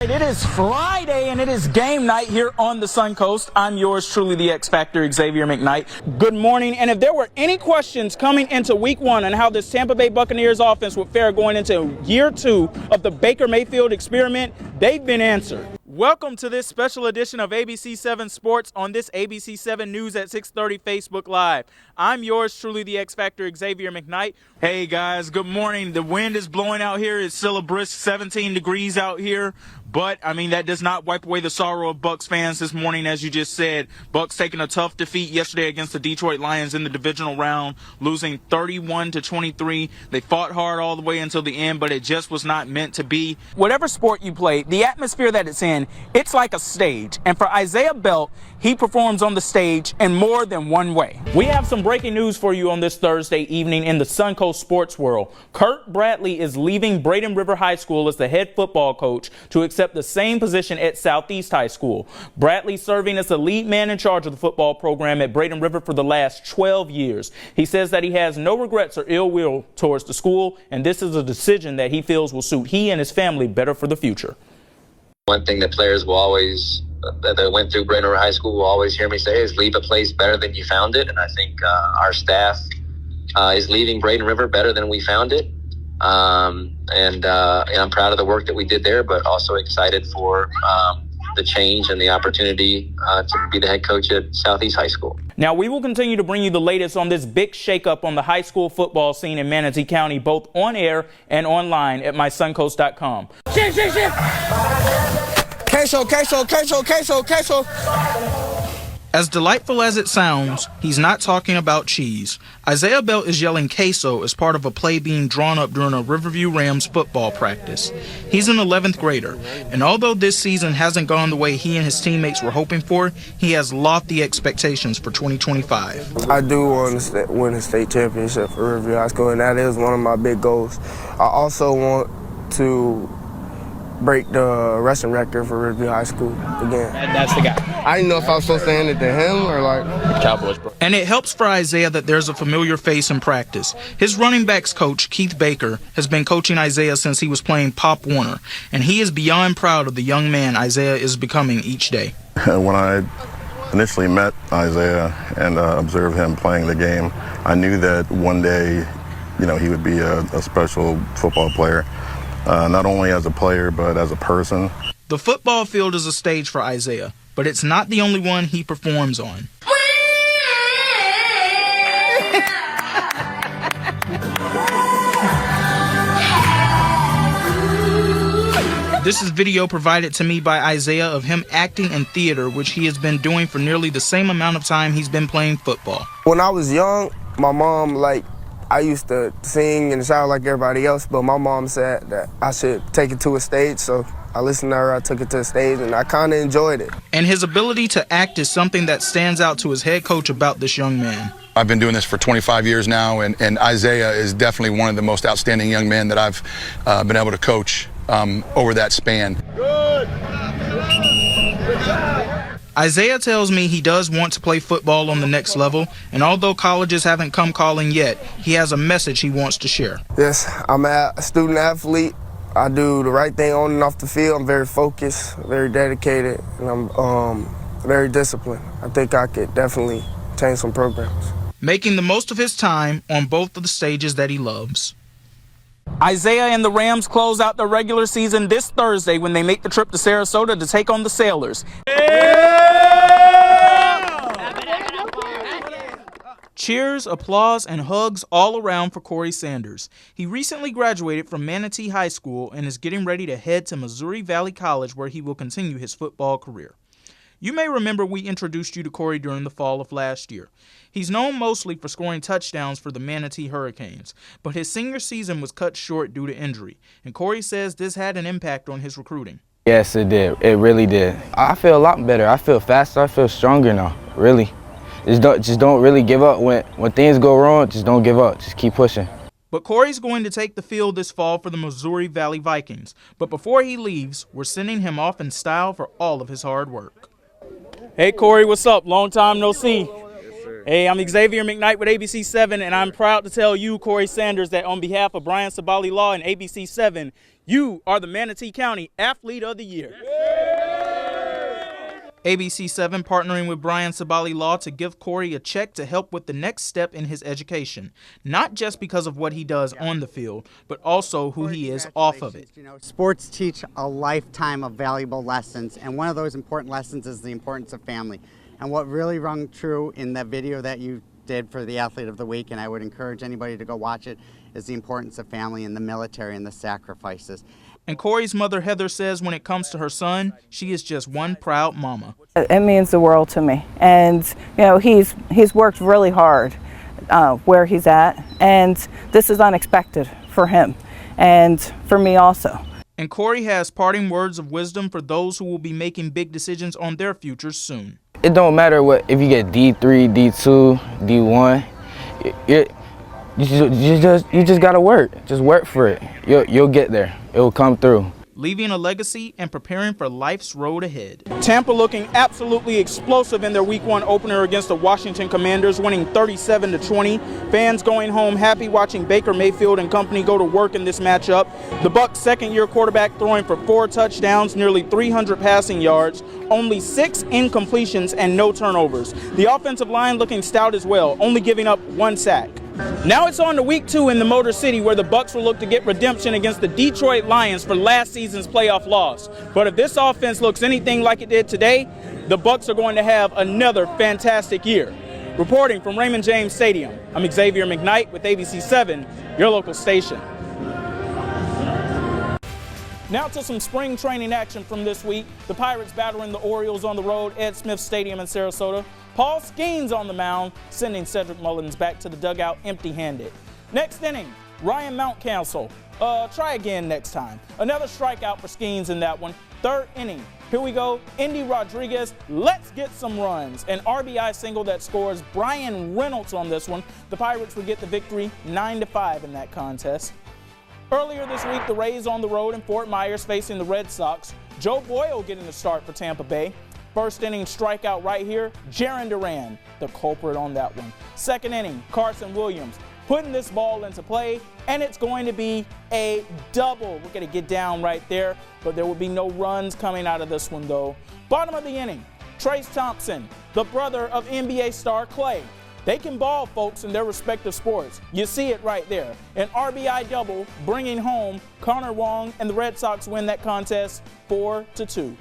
It is Friday and it is game night here on the Sun Coast. I'm yours truly, the X Factor, Xavier McKnight. Good morning. And if there were any questions coming into week one on how this Tampa Bay Buccaneers offense would fare going into year two of the Baker Mayfield experiment, they've been answered. Welcome to this special edition of ABC 7 Sports on this ABC 7 News at 6:30 Facebook Live. I'm yours truly, the X Factor, Xavier McKnight. Hey guys, good morning. The wind is blowing out here. It's still a brisk 17 degrees out here. But, I mean, that does not wipe away the sorrow of Bucs fans this morning, as you just said. Bucs taking a tough defeat yesterday against the Detroit Lions in the divisional round, losing 31-23. They fought hard all the way until the end, but it just was not meant to be. Whatever sport you play, the atmosphere that it's in, it's like a stage. And for Isaiah Belt, he performs on the stage in more than one way. We have some breaking news for you on this Thursday evening in the Suncoast sports world. Kurt Bradley is leaving Braden River High School as the head football coach to accept the same position at Southeast High School. Bradley serving as the lead man in charge of the football program at Braden River for the last 12 years. He says that he has no regrets or ill will towards the school, and this is a decision that he feels will suit he and his family better for the future. One thing that players will always, that went through Braden River High School, will always hear me say is leave a place better than you found it. And I think our staff is leaving Braden River better than we found it. And I'm proud of the work that we did there, but also excited for the change and the opportunity to be the head coach at Southeast High School. Now, we will continue to bring you the latest on this big shakeup on the high school football scene in Manatee County, both on air and online at mysuncoast.com. Queso, queso, queso, queso, queso. As delightful as it sounds, he's not talking about cheese. Isaiah Belt is yelling queso as part of a play being drawn up during a Riverview Rams football practice. He's an 11th grader, and although this season hasn't gone the way he and his teammates were hoping for, he has lofty expectations for 2025. I do want to win a state championship for Riverview High School, and that is one of my big goals. I also want to break the rushing record for Riverview High School again. That's the guy. I didn't know if I was supposed to hand it to him or like Cowboys, bro. And it helps for Isaiah that there's a familiar face in practice. His running backs coach, Keith Baker, has been coaching Isaiah since he was playing Pop Warner, and he is beyond proud of the young man Isaiah is becoming each day. When I initially met Isaiah and observed him playing the game, I knew that one day, he would be a special football player. Not only as a player, but as a person. The football field is a stage for Isaiah, but it's not the only one he performs on. This is video provided to me by Isaiah of him acting in theater, which he has been doing for nearly the same amount of time he's been playing football. When I was young, my mom, I used to sing in the shower like everybody else, but my mom said that I should take it to a stage, so I listened to her, I took it to the stage, and I kind of enjoyed it. And his ability to act is something that stands out to his head coach about this young man. I've been doing this for 25 years now, and Isaiah is definitely one of the most outstanding young men that I've been able to coach over that span. Good. Isaiah tells me he does want to play football on the next level, and although colleges haven't come calling yet, he has a message he wants to share. Yes, I'm a student athlete. I do the right thing on and off the field. I'm very focused, very dedicated, and I'm very disciplined. I think I could definitely change some programs. Making the most of his time on both of the stages that he loves. Isaiah and the Rams close out the regular season this Thursday when they make the trip to Sarasota to take on the Sailors. Cheers, applause, and hugs all around for Corey Sanders. He recently graduated from Manatee High School and is getting ready to head to Missouri Valley College, where he will continue his football career. You may remember we introduced you to Corey during the fall of last year. He's known mostly for scoring touchdowns for the Manatee Hurricanes, but his senior season was cut short due to injury, and Corey says this had an impact on his recruiting. Yes, it did. It really did. I feel a lot better. I feel faster. I feel stronger now, really. Just don't really give up. When things go wrong, just don't give up. Just keep pushing. But Corey's going to take the field this fall for the Missouri Valley Vikings. But before he leaves, we're sending him off in style for all of his hard work. Hey, Corey, what's up? Long time no see. Hey, I'm Xavier McKnight with ABC 7, and I'm proud to tell you, Corey Sanders, that on behalf of Brian Sabali Law and ABC 7, You are the Manatee County Athlete of the Year. ABC7 partnering with Brian Sabali Law to give Corey a check to help with the next step in his education, not just because of what he does on the field, but also who he is off of it. You know, sports teach a lifetime of valuable lessons, and one of those important lessons is the importance of family. And what really rung true in the video that you did for the Athlete of the Week, and I would encourage anybody to go watch it, is the importance of family and the military and the sacrifices. And Corey's mother, Heather, says when it comes to her son, she is just one proud mama. It means the world to me. And, you know, he's worked really hard where he's at. And this is unexpected for him and for me also. And Corey has parting words of wisdom for those who will be making big decisions on their futures soon. It don't matter what if you get D3, D2, D1. You just gotta work. Just work for it. You'll get there. It will come through. Leaving a legacy and preparing for life's road ahead. Tampa looking absolutely explosive in their Week 1 opener against the Washington Commanders, winning 37-20. Fans going home happy watching Baker Mayfield and company go to work in this matchup. The Bucs' second-year quarterback throwing for 4 touchdowns, nearly 300 passing yards, only 6 incompletions and no turnovers. The offensive line looking stout as well, only giving up 1 sack. Now it's on to Week 2 in the Motor City, where the Bucs will look to get redemption against the Detroit Lions for last season's playoff loss. But if this offense looks anything like it did today, the Bucs are going to have another fantastic year. Reporting from Raymond James Stadium, I'm Xavier McKnight with ABC7, your local station. Now to some spring training action from this week. The Pirates battling the Orioles on the road, Ed Smith Stadium in Sarasota. Paul Skeens on the mound, sending Cedric Mullins back to the dugout empty-handed. Next inning, Ryan Mountcastle. Try again next time. Another strikeout for Skeens in that one. Third inning, here we go. Indy Rodriguez, let's get some runs. An RBI single that scores Brian Reynolds on this one. The Pirates would get the victory 9-5 in that contest. Earlier this week, the Rays on the road in Fort Myers facing the Red Sox. Joe Boyle getting the start for Tampa Bay. First inning strikeout right here, Jarren Duran, the culprit on that one. Second inning, Carson Williams putting this ball into play, and it's going to be a double. We're going to get down right there, but there will be no runs coming out of this one, though. Bottom of the inning, Trace Thompson, the brother of NBA star Klay. They can ball, folks, in their respective sports. You see it right there. An RBI double bringing home Connor Wong, and the Red Sox win that contest 4-2.